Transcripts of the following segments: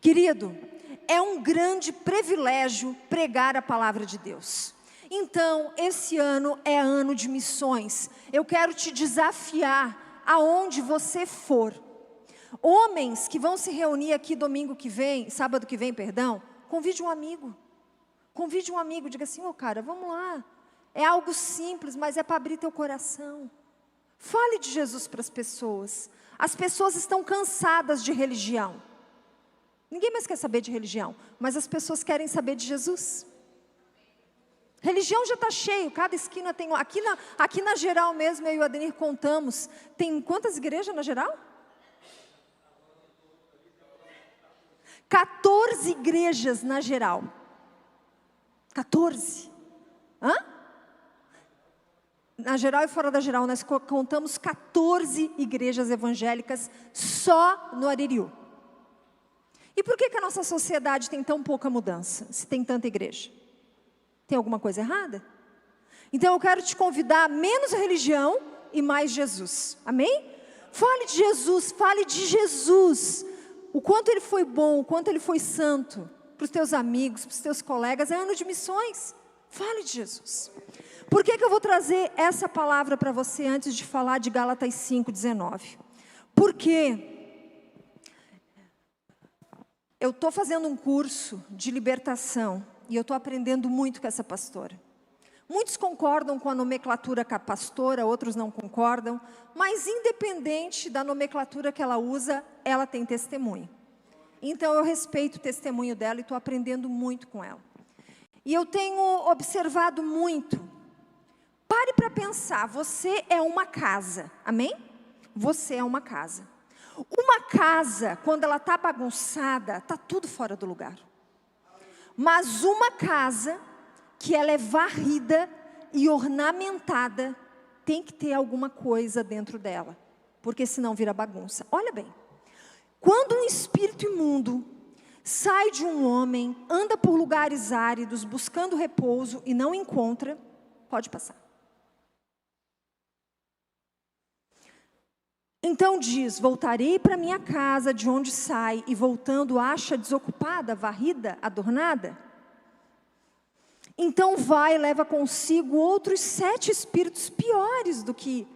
Querido, é um grande privilégio pregar a palavra de Deus. Então, esse ano é ano de missões. Eu quero te desafiar aonde você for. Homens que vão se reunir aqui sábado que vem, convide um amigo. Convide um amigo, diga assim, cara, vamos lá. É algo simples, mas é para abrir teu coração. Fale de Jesus para as pessoas. As pessoas estão cansadas de religião. Ninguém mais quer saber de religião, mas as pessoas querem saber de Jesus. Religião já está cheio, cada esquina tem... Aqui na Geral mesmo, eu e o Adenir contamos, tem quantas igrejas na Geral? 14 igrejas na Geral. 14. Hã? Na Geral e fora da Geral, nós contamos 14 igrejas evangélicas só no Aririu. E por que a nossa sociedade tem tão pouca mudança, se tem tanta igreja? Tem alguma coisa errada? Então eu quero te convidar a menos religião e mais Jesus. Amém? Fale de Jesus, fale de Jesus. O quanto Ele foi bom, o quanto Ele foi santo. Para os teus amigos, para os teus colegas, é ano de missões. Fale de Jesus. Por que eu vou trazer essa palavra para você antes de falar de Gálatas 5:19? Porque eu estou fazendo um curso de libertação e eu estou aprendendo muito com essa pastora. Muitos concordam com a nomenclatura com a pastora, outros não concordam, mas independente da nomenclatura que ela usa, ela tem testemunho. Então eu respeito o testemunho dela e estou aprendendo muito com ela. E eu tenho observado muito. Pare para pensar, você é uma casa, amém? Você é uma casa. Uma casa, quando ela está bagunçada, está tudo fora do lugar. Mas uma casa, que ela é varrida e ornamentada, tem que ter alguma coisa dentro dela, porque senão vira bagunça. Olha bem, quando um espírito imundo sai de um homem, anda por lugares áridos, buscando repouso e não encontra, pode passar. Então diz, voltarei para minha casa de onde sai, e voltando acha desocupada, varrida, adornada? Então vai e leva consigo outros 7 espíritos piores do que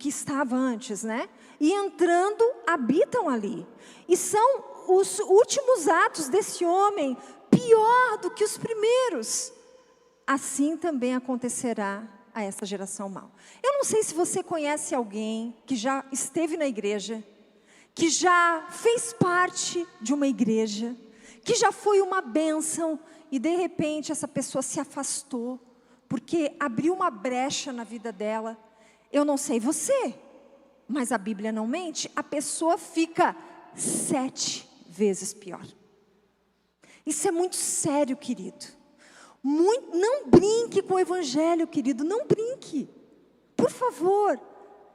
estava antes, né? E entrando, habitam ali. E são os últimos atos desse homem, pior do que os primeiros. Assim também acontecerá a essa geração mal. Eu não sei se você conhece alguém que já esteve na igreja, que já fez parte de uma igreja, que já foi uma bênção, e de repente essa pessoa se afastou, porque abriu uma brecha na vida dela. Eu não sei você, mas a Bíblia não mente, a pessoa fica 7 vezes pior. Isso é muito sério, querido. Não brinque com o evangelho, querido, não brinque. Por favor,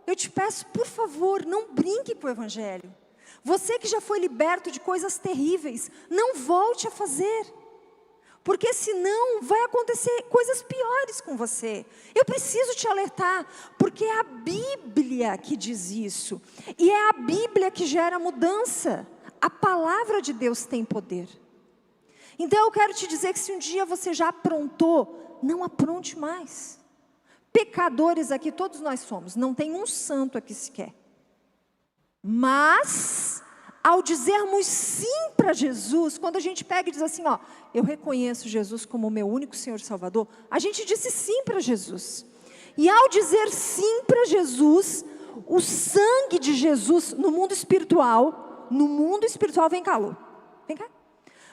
eu te peço, por favor, não brinque com o evangelho. Você que já foi liberto de coisas terríveis, não volte a fazer. Porque senão vai acontecer coisas piores com você. Eu preciso te alertar, porque é a Bíblia que diz isso. E é a Bíblia que gera mudança. A palavra de Deus tem poder. Então eu quero te dizer que se um dia você já aprontou, não apronte mais. Pecadores aqui todos nós somos, não tem um santo aqui sequer. Mas, ao dizermos sim para Jesus, quando a gente pega e diz assim, eu reconheço Jesus como meu único Senhor e Salvador, a gente disse sim para Jesus. E ao dizer sim para Jesus, o sangue de Jesus no mundo espiritual, vem cá, Lu, vem cá.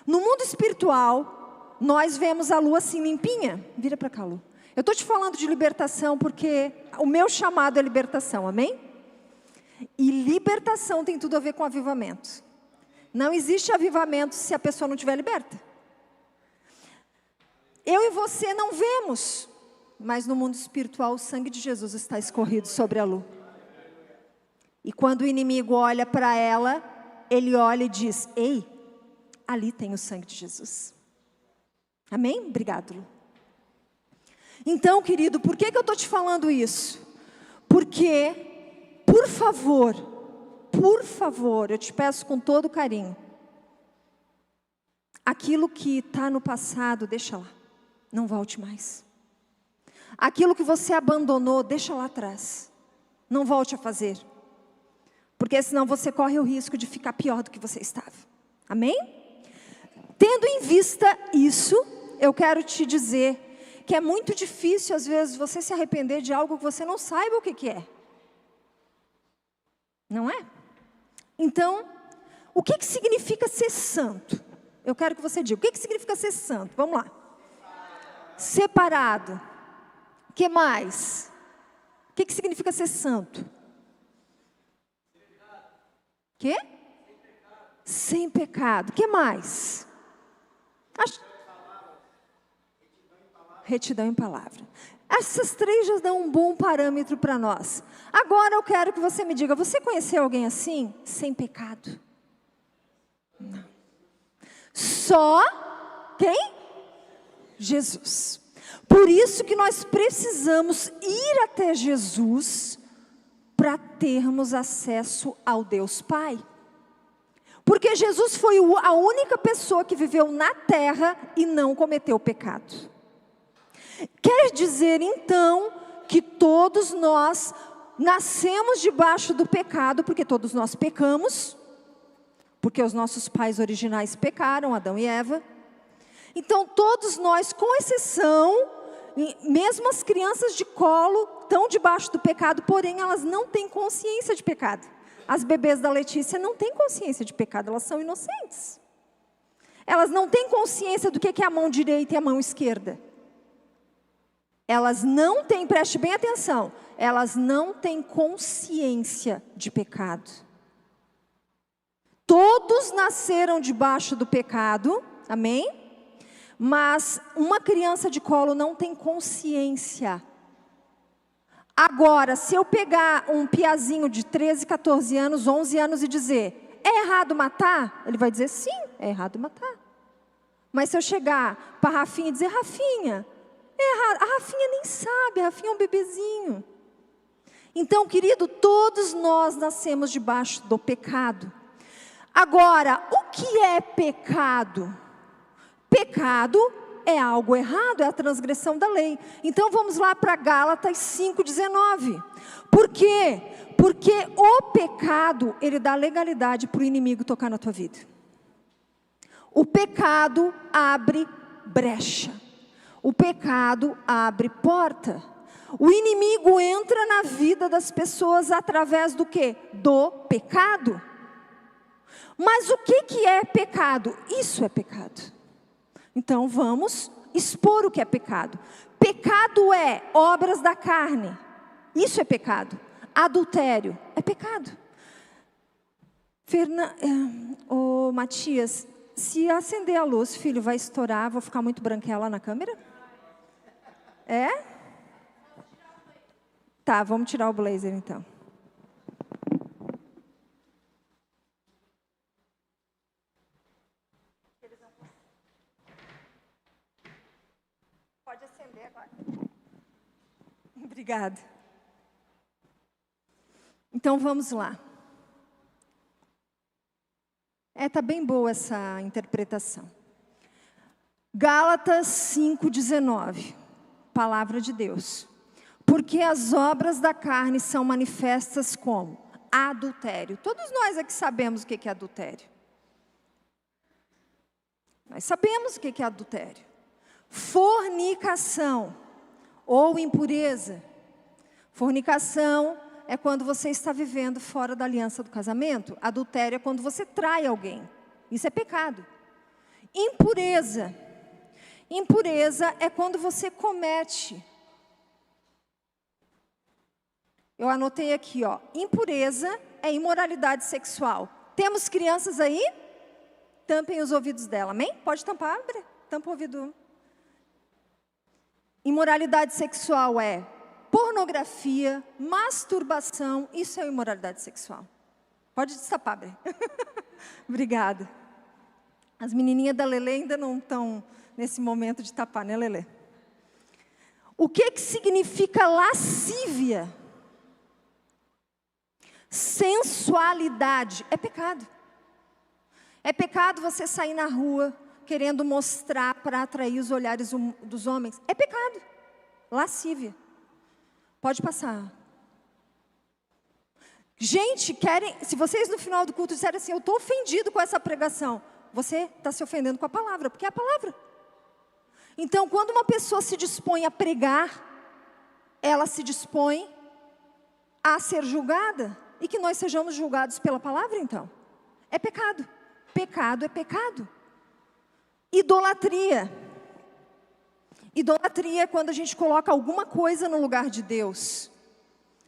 No mundo espiritual, nós vemos a lua assim limpinha. Vira para cá, Lu. Eu estou te falando de libertação porque o meu chamado é libertação, amém? E libertação tem tudo a ver com avivamento. Não existe avivamento se a pessoa não estiver liberta. Eu e você não vemos, mas no mundo espiritual o sangue de Jesus está escorrido sobre a Lu. E quando o inimigo olha para ela, ele olha e diz, ei, ali tem o sangue de Jesus. Amém? Obrigado, Lu. Então, querido, por que eu estou te falando isso? Porque, por favor, por favor, eu te peço com todo carinho, aquilo que está no passado, deixa lá, não volte mais. Aquilo que você abandonou, deixa lá atrás, não volte a fazer. Porque senão você corre o risco de ficar pior do que você estava. Amém? Tendo em vista isso, eu quero te dizer que é muito difícil, às vezes, você se arrepender de algo que você não saiba o que é. Não é? Então, o que significa ser santo? Eu quero que você diga, o que significa ser santo? Vamos lá. Separado. O que mais? O que significa ser santo? Quê? Sem pecado. O que mais? Retidão em palavra. Essas três já dão um bom parâmetro para nós. Agora eu quero que você me diga, você conheceu alguém assim? Sem pecado? Não. Só quem? Jesus. Por isso que nós precisamos ir até Jesus para termos acesso ao Deus Pai. Porque Jesus foi a única pessoa que viveu na terra e não cometeu pecado. Quer dizer então que todos nós nascemos debaixo do pecado, porque todos nós pecamos, porque os nossos pais originais pecaram, Adão e Eva. Então todos nós, com exceção, mesmo as crianças de colo, estão debaixo do pecado, porém elas não têm consciência de pecado. As bebês da Letícia não têm consciência de pecado, elas são inocentes. Elas não têm consciência do que é a mão direita e a mão esquerda. Elas não têm, preste bem atenção, elas não têm consciência de pecado. Todos nasceram debaixo do pecado, amém? Mas uma criança de colo não tem consciência. Agora, se eu pegar um piazinho de 13, 14 anos, 11 anos e dizer, é errado matar? Ele vai dizer, sim, é errado matar. Mas se eu chegar para a Rafinha e dizer, Rafinha, é errado. A Rafinha nem sabe, a Rafinha é um bebezinho. Então, querido, todos nós nascemos debaixo do pecado. Agora, o que é pecado? Pecado é algo errado, é a transgressão da lei. Então vamos lá para Gálatas 5,19. Por quê? Porque o pecado, ele dá legalidade para o inimigo tocar na tua vida. O pecado abre brecha. O pecado abre porta. O inimigo entra na vida das pessoas através do quê? Do pecado. Mas o que é pecado? Isso é pecado. Então vamos expor o que é pecado. Pecado é obras da carne. Isso é pecado. Adultério é pecado. Matias, se acender a luz, filho, vai estourar, vou ficar muito branquela na câmera? É? Tá, vamos tirar o blazer então. Pode acender agora. Obrigada. Então vamos lá. Tá bem boa essa interpretação. Gálatas 5,19. Palavra de Deus. Porque as obras da carne são manifestas como? Adultério. Todos nós aqui sabemos o que é adultério. Nós sabemos o que é adultério. Fornicação ou impureza. Fornicação é quando você está vivendo fora da aliança do casamento. Adultério é quando você trai alguém. Isso é pecado. Impureza. Impureza é quando você comete. Eu anotei aqui, ó. Impureza é imoralidade sexual. Temos crianças aí? Tampem os ouvidos dela, amém? Pode tampar, tampa o ouvido. Imoralidade sexual é pornografia, masturbação, isso é imoralidade sexual. Pode destapar, Bre. Obrigada. As menininhas da Lelê ainda não estão nesse momento de tapar, né, Lelê? O que significa lascívia? sensualidade, é pecado. É pecado você sair na rua querendo mostrar para atrair os olhares dos homens. É pecado. Lascívia. Pode passar. Gente, se vocês no final do culto disserem assim, eu estou ofendido com essa pregação, você está se ofendendo com a palavra, porque é a palavra. Então, quando uma pessoa se dispõe a pregar, ela se dispõe a ser julgada, e que nós sejamos julgados pela palavra, então. É pecado. Pecado é pecado. Idolatria. Idolatria é quando a gente coloca alguma coisa no lugar de Deus.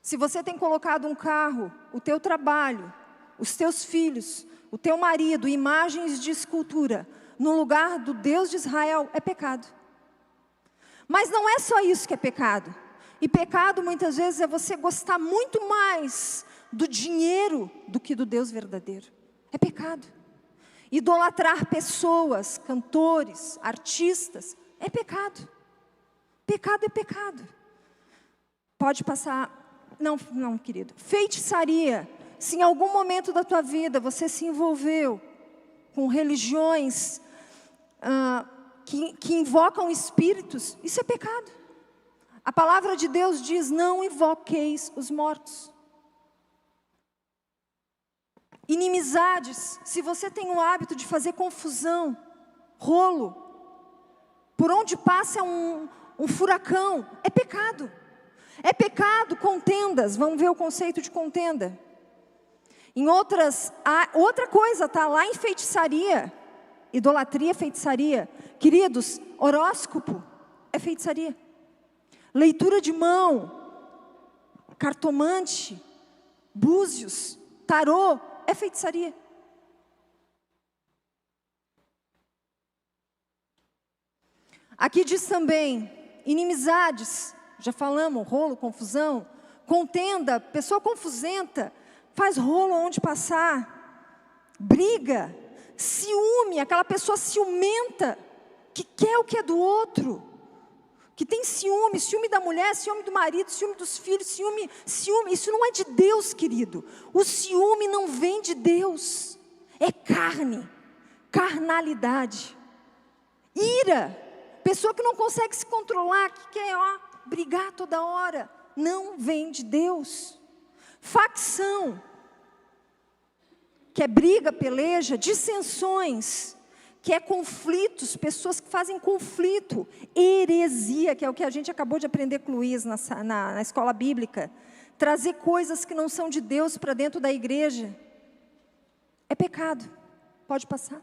Se você tem colocado um carro, o teu trabalho, os teus filhos, o teu marido, imagens de escultura, no lugar do Deus de Israel, é pecado. Mas não é só isso que é pecado. E pecado muitas vezes é você gostar muito mais do dinheiro do que do Deus verdadeiro. É pecado. Idolatrar pessoas, cantores, artistas, é pecado. Pecado é pecado. Pode passar. Não, querido. Feitiçaria. Se em algum momento da tua vida você se envolveu com religiões que invocam espíritos, isso é pecado. A palavra de Deus diz, não invoqueis os mortos. Inimizades, se você tem o hábito de fazer confusão, rolo, por onde passa um furacão, é pecado. É pecado, contendas, vamos ver o conceito de contenda. Outra coisa, está lá em feitiçaria, idolatria, feitiçaria. Queridos, horóscopo é feitiçaria. Leitura de mão, cartomante, búzios, tarô, é feitiçaria. Aqui diz também, inimizades, já falamos, rolo, confusão, contenda, pessoa confusenta, faz rolo onde passar, briga, ciúme, aquela pessoa ciumenta, que quer o que é do outro, que tem ciúme da mulher, ciúme do marido, ciúme dos filhos, ciúme, isso não é de Deus, querido. O ciúme não vem de Deus, é carne, carnalidade, ira, pessoa que não consegue se controlar, que quer, brigar toda hora, não vem de Deus. Facção, que é briga, peleja, dissensões, que é conflitos, pessoas que fazem conflito, heresia, que é o que a gente acabou de aprender com o Luiz na escola bíblica, trazer coisas que não são de Deus para dentro da igreja, é pecado, pode passar.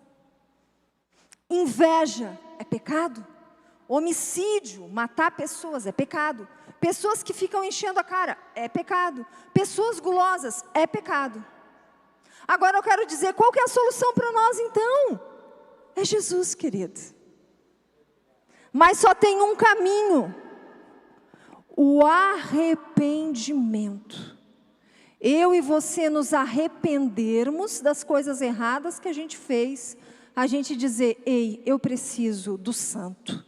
Inveja, é pecado. Homicídio, matar pessoas, é pecado. Pessoas que ficam enchendo a cara, é pecado. Pessoas gulosas, é pecado. Agora eu quero dizer, qual que é a solução para nós então? É Jesus, querido. Mas só tem um caminho. O arrependimento. Eu e você nos arrependermos das coisas erradas que a gente fez. A gente dizer, ei, eu preciso do santo.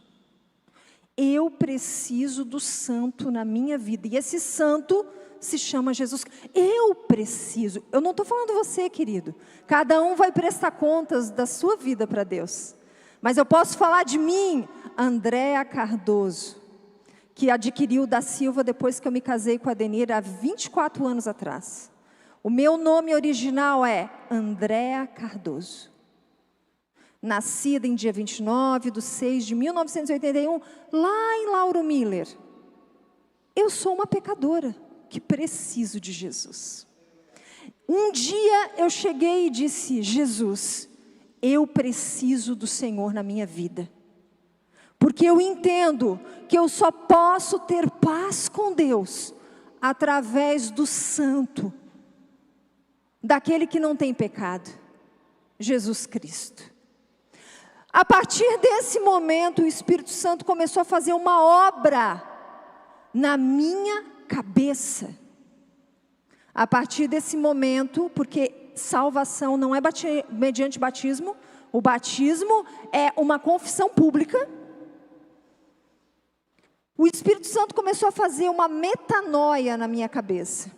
Eu preciso do santo na minha vida. E esse santo se chama Jesus. Eu preciso. Eu não estou falando você, querido. Cada um vai prestar contas da sua vida para Deus. Mas eu posso falar de mim, Andréa Cardoso, que adquiriu da Silva depois que eu me casei com a Denir há 24 anos atrás. O meu nome original é Andréa Cardoso. Nascida em dia 29/6/1981, lá em Lauro Miller. Eu sou uma pecadora que preciso de Jesus. Um dia eu cheguei e disse, Jesus, eu preciso do Senhor na minha vida. Porque eu entendo que eu só posso ter paz com Deus através do santo, daquele que não tem pecado, Jesus Cristo. A partir desse momento, o Espírito Santo começou a fazer uma obra na minha cabeça. A partir desse momento, porque salvação não é mediante batismo, o batismo é uma confissão pública. O Espírito Santo começou a fazer uma metanoia na minha cabeça.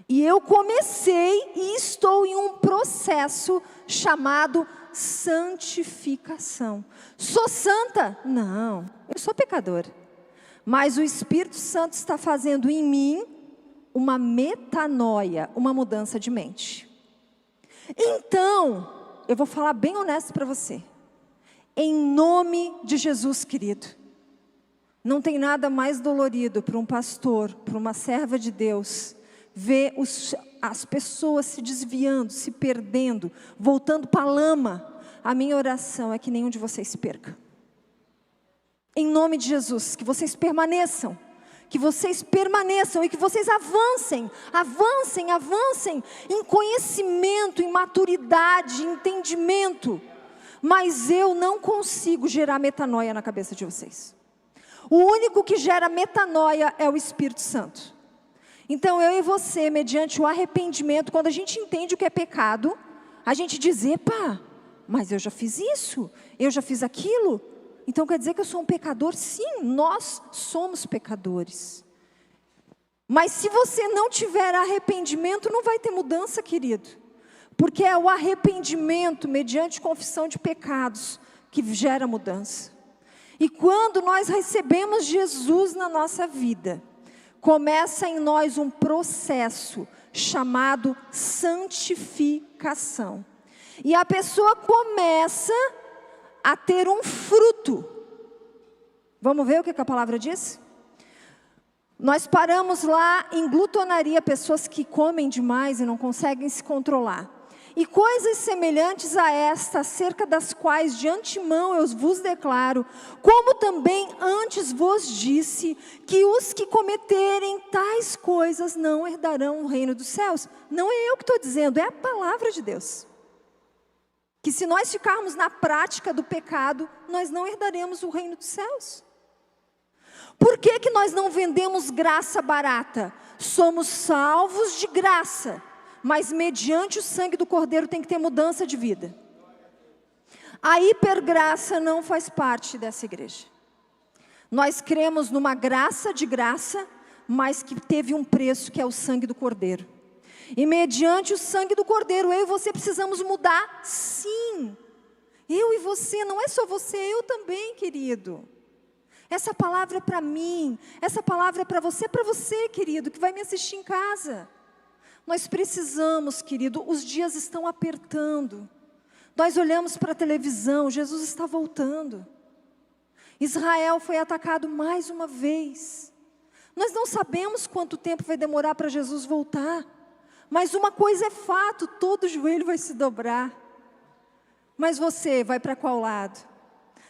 E eu comecei e estou em um processo chamado santificação. Sou santa? Não, eu sou pecadora. Mas o Espírito Santo está fazendo em mim uma metanoia, uma mudança de mente. Então, eu vou falar bem honesto para você. Em nome de Jesus, querido, não tem nada mais dolorido para um pastor, para uma serva de Deus, ver as pessoas se desviando, se perdendo, voltando para a lama. A minha oração é que nenhum de vocês se perca. Em nome de Jesus, que vocês permaneçam. Que vocês permaneçam e que vocês avancem em conhecimento, em maturidade, em entendimento. Mas eu não consigo gerar metanoia na cabeça de vocês. O único que gera metanoia é o Espírito Santo. Então eu e você, mediante o arrependimento, quando a gente entende o que é pecado, a gente diz, epa, mas eu já fiz isso, eu já fiz aquilo. Então quer dizer que eu sou um pecador? Sim, nós somos pecadores. Mas se você não tiver arrependimento, não vai ter mudança, querido. Porque é o arrependimento, mediante confissão de pecados, que gera mudança. E quando nós recebemos Jesus na nossa vida, começa em nós um processo chamado santificação. E a pessoa começa a ter um fruto. Vamos ver o que a palavra diz? Nós paramos lá em glutonaria, pessoas que comem demais e não conseguem se controlar. E coisas semelhantes a esta, acerca das quais de antemão eu vos declaro, como também antes vos disse, que os que cometerem tais coisas não herdarão o reino dos céus. Não é eu que estou dizendo, é a palavra de Deus. Que se nós ficarmos na prática do pecado, nós não herdaremos o reino dos céus. Por que que nós não vendemos graça barata? Somos salvos de graça, mas mediante o sangue do Cordeiro tem que ter mudança de vida. A hipergraça não faz parte dessa igreja. Nós cremos numa graça de graça, mas que teve um preço, que é o sangue do Cordeiro. E mediante o sangue do Cordeiro, eu e você precisamos mudar, sim. Eu e você, não é só você, eu também, querido. Essa palavra é para mim, essa palavra é para você, querido, que vai me assistir em casa. Nós precisamos, querido, os dias estão apertando. Nós olhamos para a televisão, Jesus está voltando. Israel foi atacado mais uma vez. Nós não sabemos quanto tempo vai demorar para Jesus voltar. Mas uma coisa é fato, todo joelho vai se dobrar. Mas você vai para qual lado?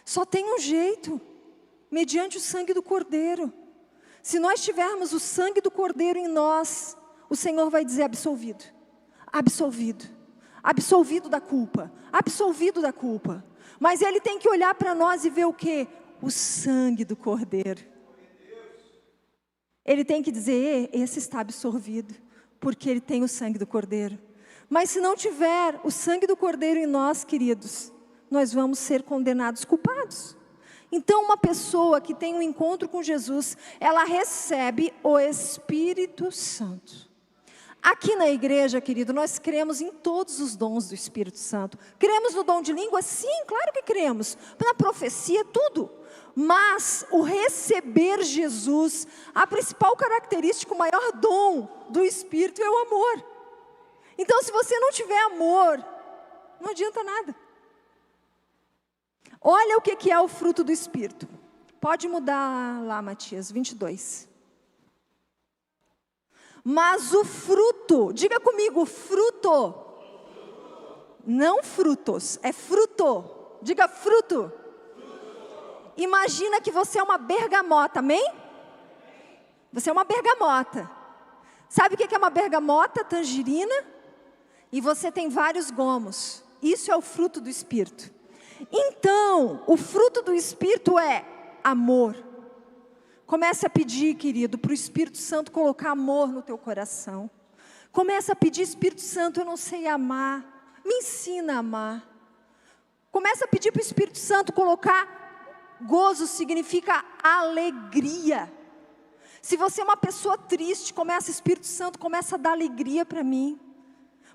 Só tem um jeito, mediante o sangue do Cordeiro. Se nós tivermos o sangue do Cordeiro em nós, o Senhor vai dizer absolvido, absolvido, absolvido da culpa, absolvido da culpa. Mas Ele tem que olhar para nós e ver o quê? O sangue do Cordeiro. Ele tem que dizer, esse está absolvido, porque ele tem o sangue do Cordeiro. Mas se não tiver o sangue do Cordeiro em nós, queridos, nós vamos ser condenados culpados. Então uma pessoa que tem um encontro com Jesus, ela recebe o Espírito Santo. Aqui na igreja, querido, nós cremos em todos os dons do Espírito Santo. Cremos no dom de língua? Sim, claro que cremos. Na profecia, tudo. Mas o receber Jesus, a principal característica, o maior dom do Espírito é o amor. Então se você não tiver amor, não adianta nada. Olha o que é o fruto do Espírito. Pode mudar lá, Matias, 22. Mas o fruto, diga comigo, fruto. Não frutos, é fruto. Diga fruto. Imagina que você é uma bergamota, amém? Você é uma bergamota. Sabe o que é uma bergamota? Tangerina. E você tem vários gomos. Isso é o fruto do Espírito. Então, o fruto do Espírito é amor. Comece a pedir, querido, para o Espírito Santo colocar amor no teu coração. Comece a pedir, Espírito Santo, eu não sei amar. Me ensina a amar. Comece a pedir para o Espírito Santo colocar gozo, significa alegria. Se você é uma pessoa triste, o Espírito Santo começa a dar alegria para mim.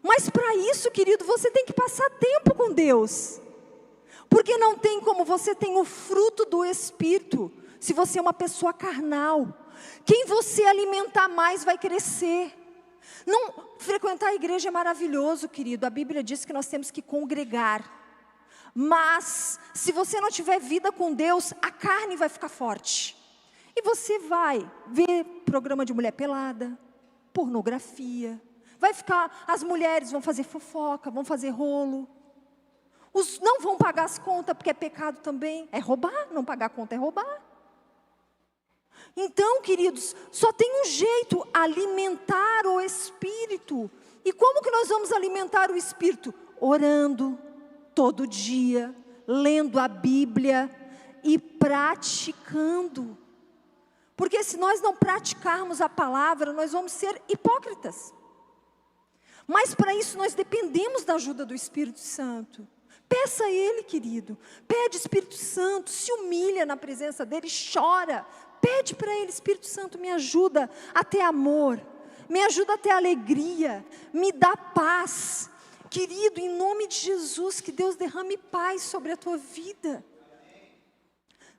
Mas para isso, querido, você tem que passar tempo com Deus. Porque não tem como você ter o fruto do Espírito, se você é uma pessoa carnal. Quem você alimentar mais vai crescer. Não, frequentar a igreja é maravilhoso, querido. A Bíblia diz que nós temos que congregar. Mas, se você não tiver vida com Deus, a carne vai ficar forte. E você vai ver programa de mulher pelada, pornografia. As mulheres vão fazer fofoca, vão fazer rolo. Não vão pagar as contas, porque é pecado também. É roubar, não pagar a conta é roubar. Então, queridos, só tem um jeito: alimentar o Espírito. E como que nós vamos alimentar o Espírito? Orando, todo dia, lendo a Bíblia e praticando. Porque se nós não praticarmos a palavra, nós vamos ser hipócritas. Mas para isso nós dependemos da ajuda do Espírito Santo. Peça a Ele, querido. Pede, Espírito Santo, se humilha na presença dEle, chora. Pede para Ele: Espírito Santo, me ajuda a ter amor, me ajuda a ter alegria, me dá paz. Querido, em nome de Jesus, que Deus derrame paz sobre a tua vida.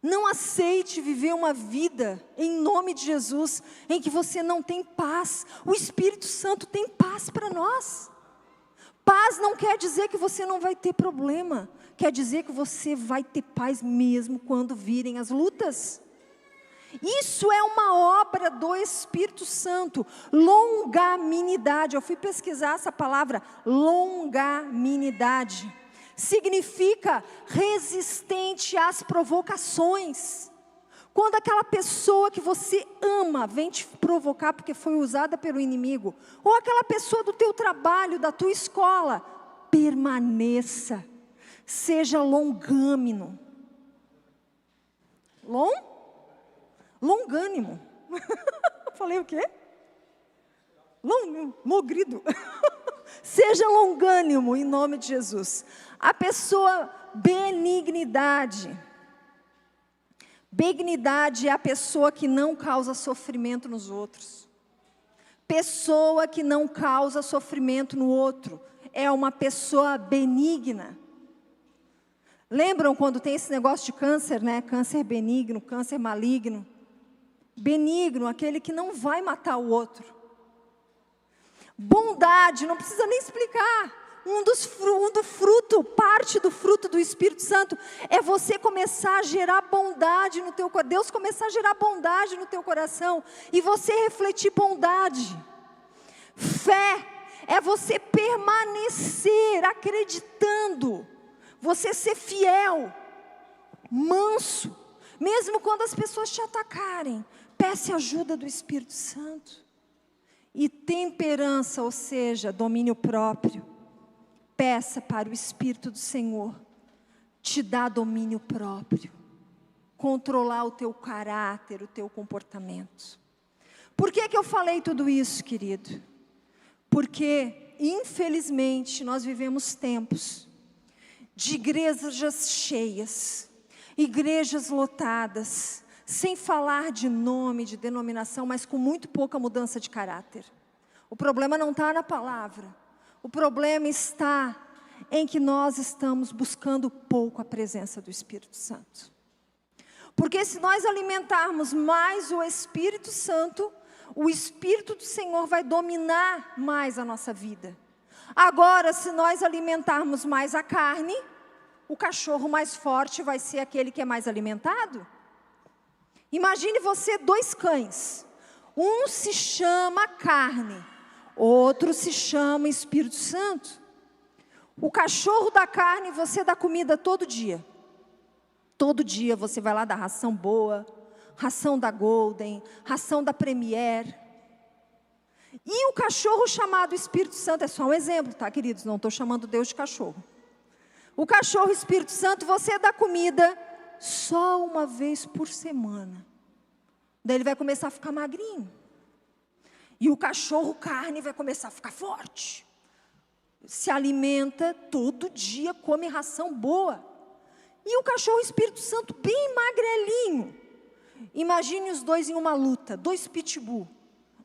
Não aceite viver uma vida, em nome de Jesus, em que você não tem paz. O Espírito Santo tem paz para nós. Paz não quer dizer que você não vai ter problema. Quer dizer que você vai ter paz mesmo quando virem as lutas. Isso é uma obra do Espírito Santo. Longanimidade. Eu fui pesquisar essa palavra, longanimidade. Significa resistente às provocações. Quando aquela pessoa que você ama vem te provocar porque foi usada pelo inimigo, ou aquela pessoa do teu trabalho, da tua escola, permaneça, seja longâmino. Longânimo. Falei o quê? Logrido. Seja longânimo em nome de Jesus. A pessoa benignidade. Benignidade é a pessoa que não causa sofrimento nos outros. Pessoa que não causa sofrimento no outro é uma pessoa benigna. Lembram quando tem esse negócio de câncer, né? Câncer benigno, câncer maligno. Benigno, aquele que não vai matar o outro. Bondade, não precisa nem explicar. Parte do fruto do Espírito Santo é você começar a gerar bondade no teu coração. Deus começar a gerar bondade no teu coração e você refletir bondade. Fé é você permanecer acreditando, você ser fiel, manso, mesmo quando as pessoas te atacarem. Peça ajuda do Espírito Santo. E temperança, ou seja, domínio próprio. Peça para o Espírito do Senhor te dar domínio próprio, controlar o teu caráter, o teu comportamento. Por que eu falei tudo isso, querido? Porque, infelizmente, nós vivemos tempos de igrejas cheias, igrejas lotadas, sem falar de nome, de denominação, mas com muito pouca mudança de caráter. O problema não está na palavra. O problema está em que nós estamos buscando pouco a presença do Espírito Santo. Porque se nós alimentarmos mais o Espírito Santo, o Espírito do Senhor vai dominar mais a nossa vida. Agora, se nós alimentarmos mais a carne, o cachorro mais forte vai ser aquele que é mais alimentado. Imagine você 2 cães. Um se chama carne. Outro se chama Espírito Santo. O cachorro da carne, você dá comida todo dia. Todo dia você vai lá dar ração boa, ração da Golden, ração da Premier. E o cachorro chamado Espírito Santo, é só um exemplo, tá, queridos? Não estou chamando Deus de cachorro. O cachorro Espírito Santo, você dá comida só uma vez por semana. Daí ele vai começar a ficar magrinho. E o cachorro carne vai começar a ficar forte. Se alimenta todo dia, come ração boa. E o cachorro Espírito Santo bem magrelinho. Imagine os dois em uma luta, dois pitbull.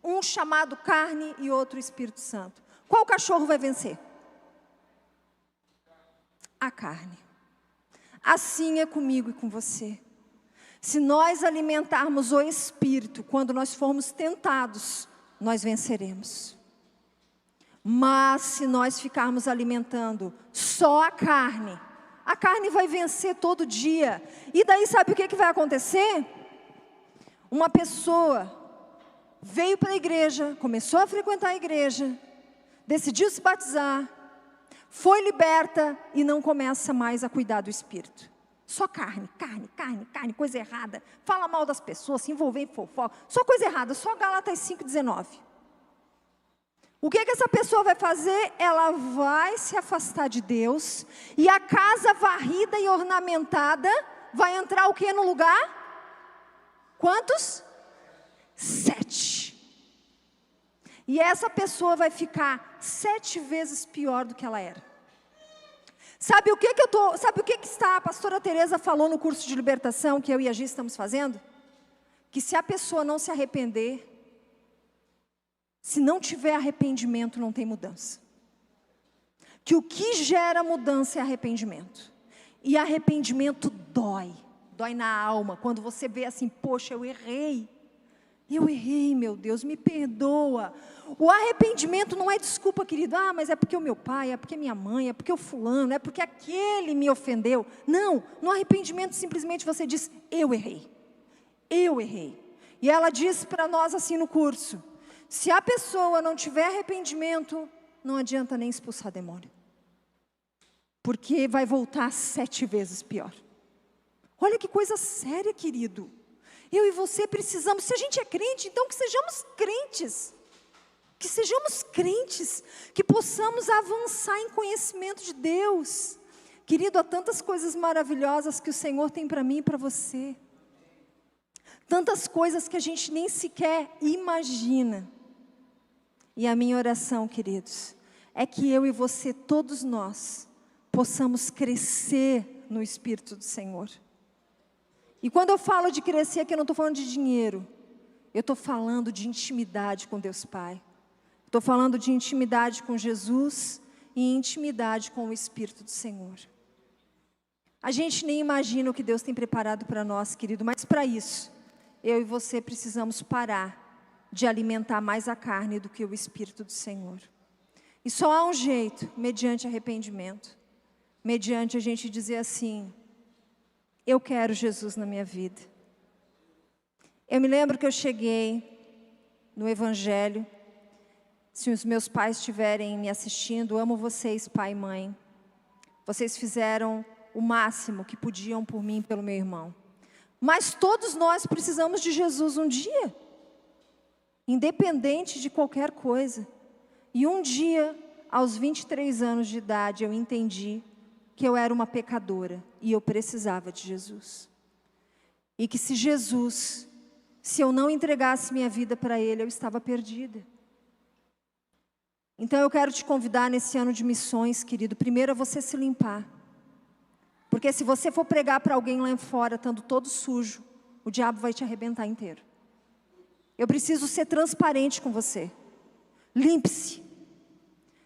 Um chamado carne e outro Espírito Santo. Qual cachorro vai vencer? A carne. Assim é comigo e com você. Se nós alimentarmos o Espírito, quando nós formos tentados, nós venceremos. Mas se nós ficarmos alimentando só a carne vai vencer todo dia. E daí sabe o que vai acontecer? Uma pessoa veio para a igreja, começou a frequentar a igreja, decidiu se batizar, foi liberta e não começa mais a cuidar do Espírito. Só carne, coisa errada. Fala mal das pessoas, se envolver em fofoca. Só coisa errada, só Gálatas 5,19. O que essa pessoa vai fazer? Ela vai se afastar de Deus. E a casa varrida e ornamentada vai entrar o que no lugar? Quantos? 7. E essa pessoa vai ficar 7 vezes pior do que ela era. Sabe o que a pastora Teresa falou no curso de libertação que eu e a Gi estamos fazendo? Que se a pessoa não se arrepender, se não tiver arrependimento, não tem mudança. Que o que gera mudança é arrependimento. E arrependimento dói na alma. Quando você vê assim, poxa, eu errei, meu Deus, me perdoa. O arrependimento não é desculpa, querido. Mas é porque o meu pai, é porque minha mãe, é porque o fulano, é porque aquele me ofendeu. Não, no arrependimento simplesmente você diz, eu errei. E ela diz para nós assim no curso, se a pessoa não tiver arrependimento, não adianta nem expulsar demônio. Porque vai voltar 7 vezes pior. Olha que coisa séria, querido. Eu e você precisamos, se a gente é crente, então que sejamos crentes. Que sejamos crentes, que possamos avançar em conhecimento de Deus. Querido, há tantas coisas maravilhosas que o Senhor tem para mim e para você. Tantas coisas que a gente nem sequer imagina. E a minha oração, queridos, é que eu e você, todos nós, possamos crescer no Espírito do Senhor. E quando eu falo de crescer aqui, eu não estou falando de dinheiro. Eu estou falando de intimidade com Deus Pai. Estou falando de intimidade com Jesus e intimidade com o Espírito do Senhor. A gente nem imagina o que Deus tem preparado para nós, querido, mas para isso, eu e você precisamos parar de alimentar mais a carne do que o Espírito do Senhor. E só há um jeito, mediante arrependimento, mediante a gente dizer assim, eu quero Jesus na minha vida. Eu me lembro que eu cheguei no Evangelho, se os meus pais estiverem me assistindo, amo vocês, pai e mãe. Vocês fizeram o máximo que podiam por mim e pelo meu irmão. Mas todos nós precisamos de Jesus um dia. Independente de qualquer coisa. E um dia, aos 23 anos de idade, eu entendi que eu era uma pecadora e eu precisava de Jesus. E que se eu não entregasse minha vida para Ele, eu estava perdida. Então eu quero te convidar nesse ano de missões, querido, primeiro a você se limpar. Porque se você for pregar para alguém lá fora, estando todo sujo, o diabo vai te arrebentar inteiro. Eu preciso ser transparente com você. Limpe-se.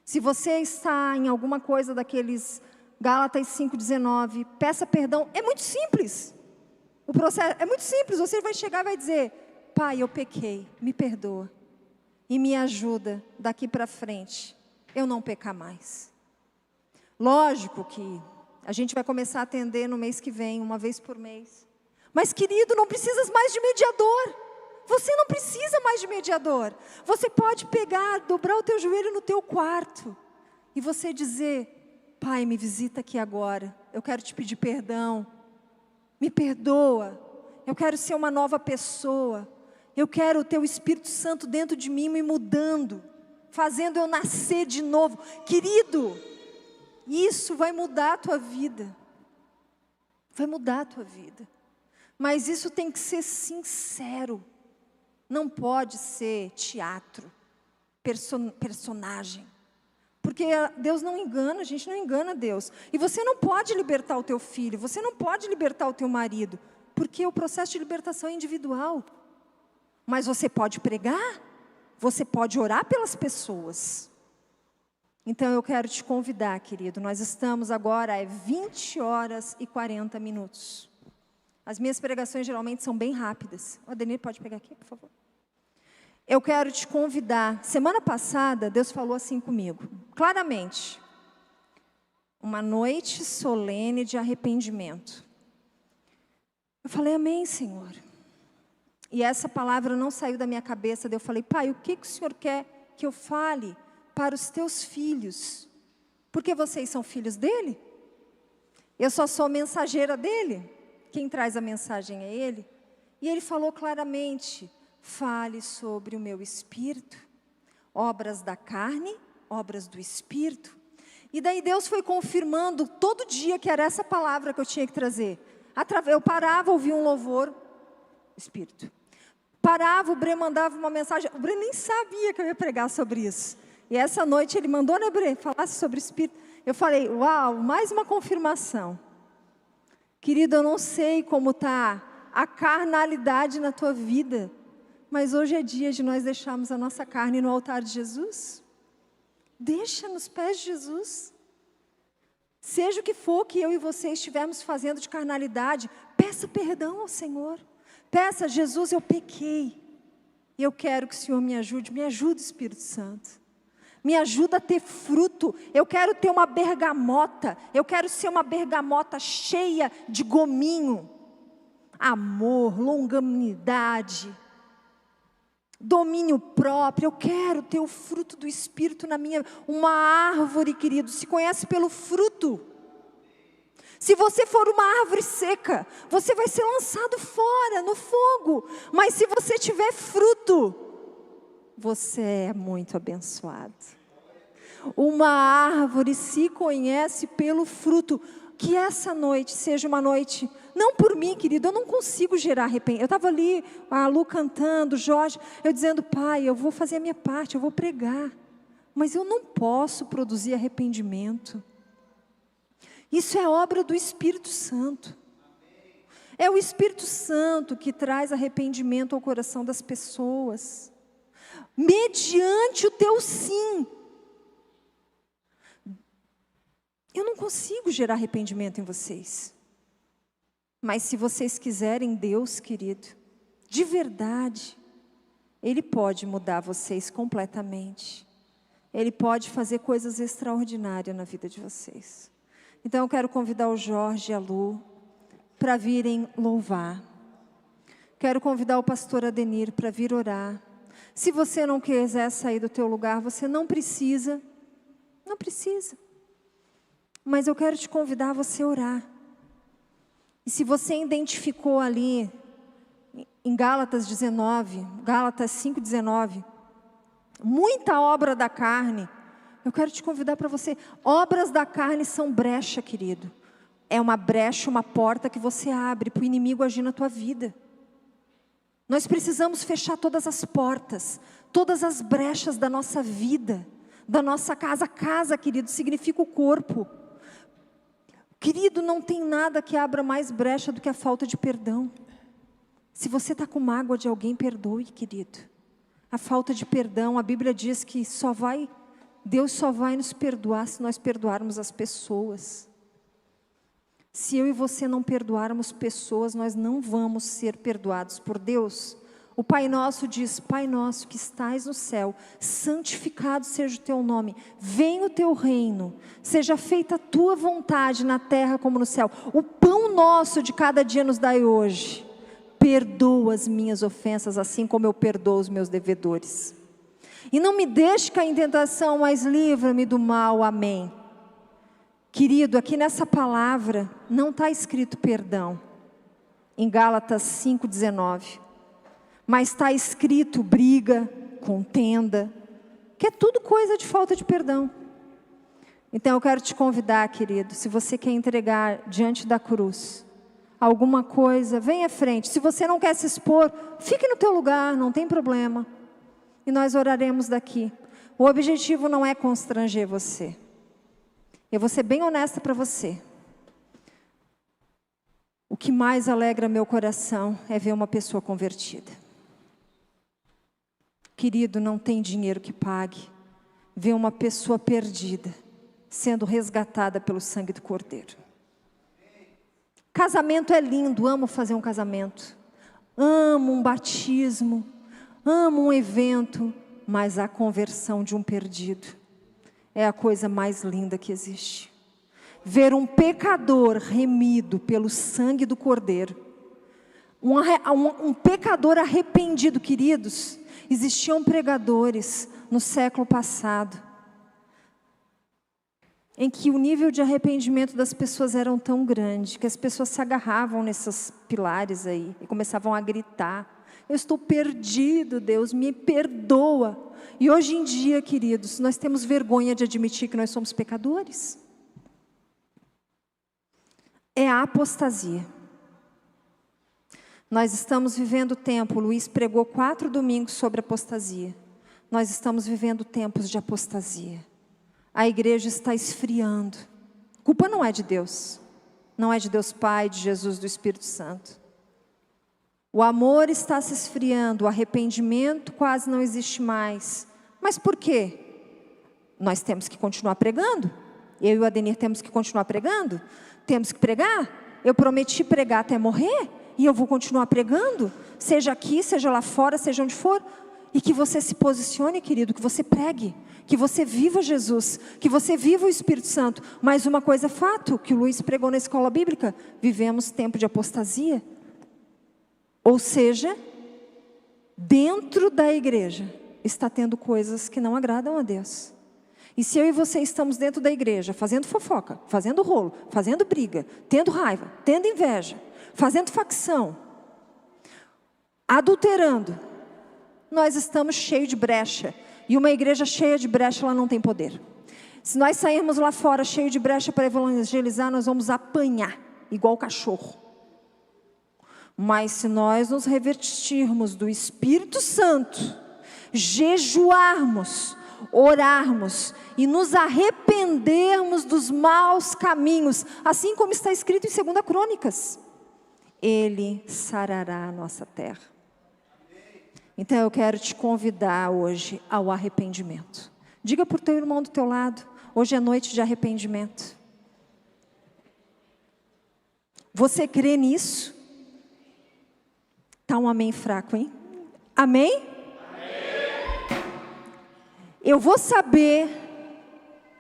Se você está em alguma coisa daqueles Gálatas 5,19, peça perdão. É muito simples. O processo é muito simples. Você vai chegar e vai dizer, Pai, eu pequei, me perdoa. E me ajuda daqui para frente, eu não pecar mais. Lógico que a gente vai começar a atender no mês que vem, uma vez por mês. Mas querido, não precisas mais de mediador. Você não precisa mais de mediador. Você pode pegar, dobrar o teu joelho no teu quarto. E você dizer, Pai, me visita aqui agora. Eu quero te pedir perdão. Me perdoa. Eu quero ser uma nova pessoa. Eu quero o teu Espírito Santo dentro de mim me mudando, fazendo eu nascer de novo. Querido, isso vai mudar a tua vida. Vai mudar a tua vida. Mas isso tem que ser sincero. Não pode ser teatro, personagem. Porque Deus não engana, a gente não engana Deus. E você não pode libertar o teu filho, você não pode libertar o teu marido. porque o processo de libertação é individual. Mas você pode pregar, você pode orar pelas pessoas. Então eu quero te convidar, querido, nós estamos agora 20 horas e 40 minutos. As minhas pregações geralmente são bem rápidas. O Adenir pode pegar aqui, por favor? Eu quero te convidar. Semana passada, Deus falou assim comigo, claramente. Uma noite solene de arrependimento. Eu falei, amém, Senhor. E essa palavra não saiu da minha cabeça. Daí eu falei, Pai, o que o Senhor quer que eu fale para os teus filhos? Porque vocês são filhos dele? Eu só sou mensageira dele. Quem traz a mensagem é ele. E ele falou claramente, fale sobre o meu espírito, obras da carne, obras do espírito. E daí Deus foi confirmando todo dia que era essa palavra que eu tinha que trazer. Eu parava, ouvia um louvor, espírito. Parava, o Bre mandava uma mensagem. O Bre nem sabia que eu ia pregar sobre isso. E essa noite ele mandou, né, Bre, falasse sobre o espírito. Eu falei, uau, mais uma confirmação. Querido, eu não sei como está a carnalidade na tua vida, mas hoje é dia de nós deixarmos a nossa carne no altar de Jesus. Deixa nos pés de Jesus. Seja o que for que eu e você estivermos fazendo de carnalidade, peça perdão ao Senhor. Peça, Jesus, eu pequei. E eu quero que o Senhor me ajude, Espírito Santo. Me ajuda a ter fruto. Eu quero ter uma bergamota. Eu quero ser uma bergamota cheia de gominho. Amor, longanimidade, domínio próprio. Eu quero ter o fruto do Espírito na minha... Uma árvore, querido, se conhece pelo fruto. Se você for uma árvore seca, você vai ser lançado fora, no fogo. Mas se você tiver fruto, você é muito abençoado. Uma árvore se conhece pelo fruto. Que essa noite seja uma noite, não por mim, querido, eu não consigo gerar arrependimento. Eu estava ali, a Lu cantando, o Jorge, eu dizendo, Pai, eu vou fazer a minha parte, eu vou pregar. Mas eu não posso produzir arrependimento. Isso é obra do Espírito Santo. É o Espírito Santo que traz arrependimento ao coração das pessoas. Mediante o teu sim. Eu não consigo gerar arrependimento em vocês. Mas se vocês quiserem Deus, querido, de verdade, Ele pode mudar vocês completamente. Ele pode fazer coisas extraordinárias na vida de vocês. Então eu quero convidar o Jorge e a Lu para virem louvar. Quero convidar o pastor Adenir para vir orar. Se você não quiser sair do teu lugar, você não precisa. Não precisa. Mas eu quero te convidar a você orar. E se você identificou ali, em Gálatas 5:19, muita obra da carne, eu quero te convidar para você. Obras da carne são brecha, querido. É uma brecha, uma porta que você abre para o inimigo agir na tua vida. Nós precisamos fechar todas as portas, todas as brechas da nossa vida, da nossa casa. Casa, querido, significa o corpo. Querido, não tem nada que abra mais brecha do que a falta de perdão. Se você está com mágoa de alguém, perdoe, querido. A falta de perdão, a Bíblia diz que Deus só vai nos perdoar se nós perdoarmos as pessoas. Se eu e você não perdoarmos pessoas, nós não vamos ser perdoados por Deus. O Pai Nosso diz, Pai Nosso que estais no céu, santificado seja o teu nome, venha o teu reino, seja feita a tua vontade na terra como no céu. O pão nosso de cada dia nos dai hoje. Perdoa as minhas ofensas, assim como eu perdoo os meus devedores. E não me deixe cair em tentação, mas livra-me do mal, amém. Querido, aqui nessa palavra não está escrito perdão, em Gálatas 5:19. Mas está escrito briga, contenda, que é tudo coisa de falta de perdão. Então eu quero te convidar, querido, se você quer entregar diante da cruz alguma coisa, vem à frente. Se você não quer se expor, fique no teu lugar, não tem problema. E nós oraremos daqui. O objetivo não é constranger você. Eu vou ser bem honesta para você. O que mais alegra meu coração é ver uma pessoa convertida. Querido, não tem dinheiro que pague ver uma pessoa perdida sendo resgatada pelo sangue do Cordeiro. Casamento é lindo, amo fazer um casamento, amo um batismo, amo um evento, mas a conversão de um perdido é a coisa mais linda que existe. Ver um pecador remido pelo sangue do Cordeiro, um pecador arrependido, queridos. Existiam pregadores no século passado em que o nível de arrependimento das pessoas era tão grande, que as pessoas se agarravam nesses pilares aí e começavam a gritar: eu estou perdido, Deus, me perdoa. E hoje em dia, queridos, nós temos vergonha de admitir que nós somos pecadores. É a apostasia. Nós estamos vivendo tempo, o Luiz pregou 4 domingos sobre apostasia. Nós estamos vivendo tempos de apostasia. A igreja está esfriando. A culpa não é de Deus. Não é de Deus Pai, de Jesus, do Espírito Santo. O amor está se esfriando, o arrependimento quase não existe mais. Mas por quê? Nós temos que continuar pregando. Eu e o Adenir temos que continuar pregando. Temos que pregar. Eu prometi pregar até morrer. E eu vou continuar pregando. Seja aqui, seja lá fora, seja onde for. E que você se posicione, querido, que você pregue, que você viva Jesus, que você viva o Espírito Santo. Mas uma coisa é fato, que o Luiz pregou na escola bíblica: vivemos tempo de apostasia. Ou seja, dentro da igreja está tendo coisas que não agradam a Deus. E se eu e você estamos dentro da igreja, fazendo fofoca, fazendo rolo, fazendo briga, tendo raiva, tendo inveja, fazendo facção, adulterando, nós estamos cheios de brecha. E uma igreja cheia de brecha, ela não tem poder. Se nós sairmos lá fora cheio de brecha para evangelizar, nós vamos apanhar, igual cachorro. Mas se nós nos revestirmos do Espírito Santo, jejuarmos, orarmos e nos arrependermos dos maus caminhos, assim como está escrito em 2 Crônicas, Ele sarará a nossa terra. Então eu quero te convidar hoje ao arrependimento. Diga para o teu irmão do teu lado: hoje é noite de arrependimento. Você crê nisso? Está um amém fraco, hein? Amém? Amém. Eu vou saber,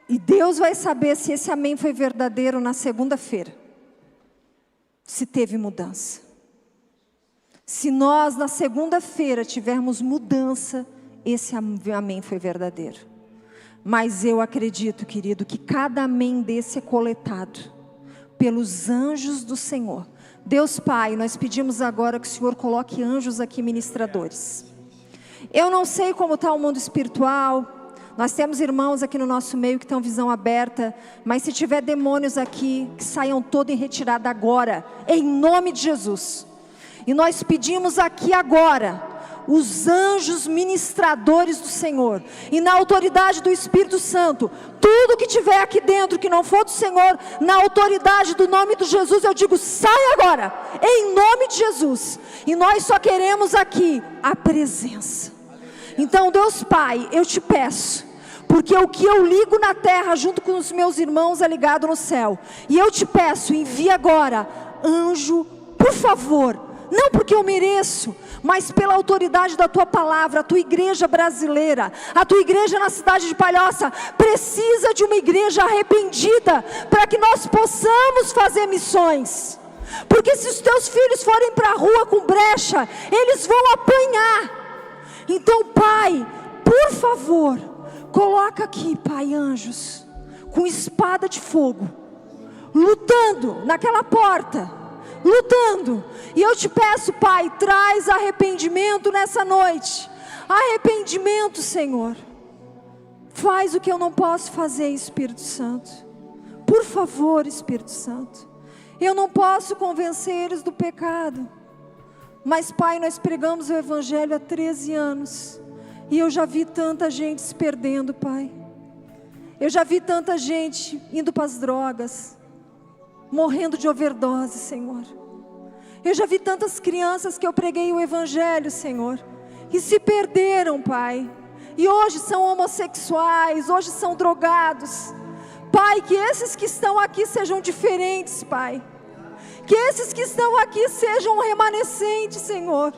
e Deus vai saber se esse amém foi verdadeiro na segunda-feira. Se teve mudança. Se nós na segunda-feira tivermos mudança, esse amém foi verdadeiro. Mas eu acredito, querido, que cada amém desse é coletado pelos anjos do Senhor. Deus Pai, nós pedimos agora que o Senhor coloque anjos aqui ministradores. Eu não sei como está o mundo espiritual. Nós temos irmãos aqui no nosso meio que estão visão aberta. Mas se tiver demônios aqui, que saiam todos em retirada agora, em nome de Jesus. E nós pedimos aqui agora os anjos ministradores do Senhor, e na autoridade do Espírito Santo, tudo que tiver aqui dentro que não for do Senhor, na autoridade do nome de Jesus, eu digo: sai agora, em nome de Jesus. E nós só queremos aqui a presença. Então, Deus Pai, eu te peço, porque o que eu ligo na terra junto com os meus irmãos é ligado no céu. E eu te peço, envia agora anjo, por favor. Não porque eu mereço, mas pela autoridade da tua palavra. A tua igreja brasileira, a tua igreja na cidade de Palhoça, precisa de uma igreja arrependida, para que nós possamos fazer missões. Porque se os teus filhos forem para a rua com brecha, eles vão apanhar. Então, Pai, por favor, coloca aqui, Pai, anjos com espada de fogo, lutando naquela porta, lutando. E eu te peço, Pai, traz arrependimento nessa noite. Arrependimento, Senhor. Faz o que eu não posso fazer, Espírito Santo. Por favor, Espírito Santo. Eu não posso convencer eles do pecado. Mas, Pai, nós pregamos o Evangelho há 13 anos. E eu já vi tanta gente se perdendo, Pai. Eu já vi tanta gente indo para as drogas, morrendo de overdose, Senhor. Eu já vi tantas crianças que eu preguei o Evangelho, Senhor, e se perderam, Pai. E hoje são homossexuais, hoje são drogados. Pai, que esses que estão aqui sejam diferentes, Pai. Que esses que estão aqui sejam remanescentes, Senhor.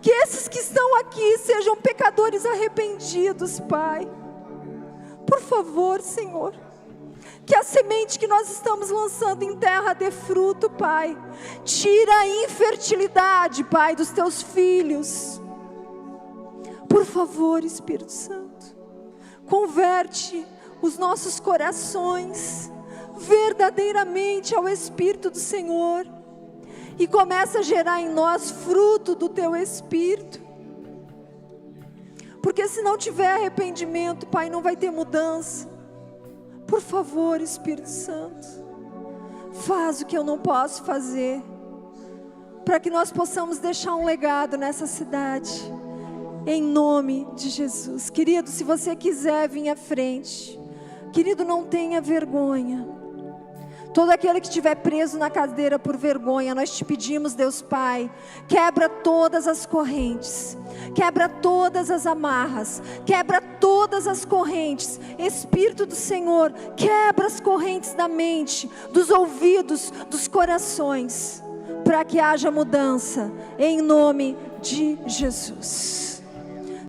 Que esses que estão aqui sejam pecadores arrependidos, Pai. Por favor, Senhor, que a semente que nós estamos lançando em terra dê fruto, Pai. Tira a infertilidade, Pai, dos teus filhos. Por favor, Espírito Santo, converte os nossos corações verdadeiramente ao Espírito do Senhor. E começa a gerar em nós fruto do teu Espírito. Porque se não tiver arrependimento, Pai, não vai ter mudança. Por favor, Espírito Santo, faz o que eu não posso fazer, para que nós possamos deixar um legado nessa cidade, em nome de Jesus. Querido, se você quiser vir à frente, querido, não tenha vergonha. Todo aquele que estiver preso na cadeira por vergonha, nós te pedimos, Deus Pai, quebra todas as correntes, quebra todas as amarras, quebra todas as correntes. Espírito do Senhor, quebra as correntes da mente, dos ouvidos, dos corações, para que haja mudança, em nome de Jesus.